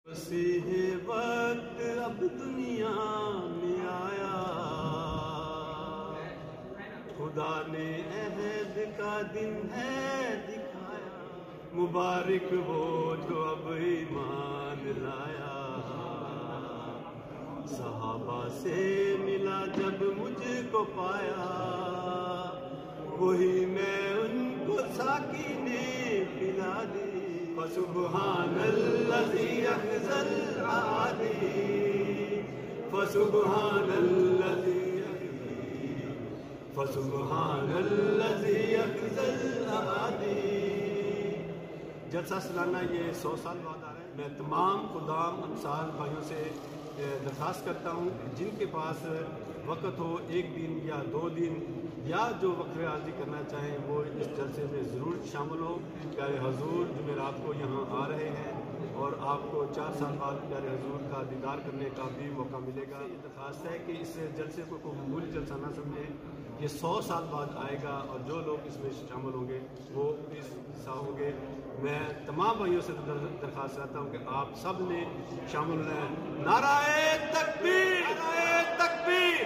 مسیح وقت اب دنیا میں آیا، خدا نے عہد کا دن ہے دکھایا، مبارک وہ جو اب ایمان لایا۔ صحابہ سے ملا جب مجھ کو پایا، وہی میں ان کو ساقی نے پلا دی۔ فسبحان الذی اخذ العادی، فسبحان الذی اخذ العادی۔ جلسہ سالانہ یہ 100 سال بعد آ رہا ہے۔ میں تمام خدام انصار بھائیوں سے درخواست کرتا ہوں کہ جن کے پاس وقت ہو، 1 دن یا 2 دن یا جو وقفے عارضی کرنا چاہیں وہ اس جلسے میں ضرور شامل ہو۔ پیارے حضور جمعرات کو یہاں آ رہے ہیں اور آپ کو 4 سال بعد پیارے حضور کا دیدار کرنے کا بھی موقع ملے گا۔ یہ درخواست ہے کہ اس جلسے کو کوئی معمولی جلسہ نہ سمجھیں، یہ 100 سال بعد آئے گا اور جو لوگ اس میں شامل ہوں گے وہ اس حصہ ہوں گے۔ میں تمام بھائیوں سے درخواست کرتا ہوں کہ آپ سب نے شامل رہیں۔ نعرہ تکبیر، نعرہ تکبیر۔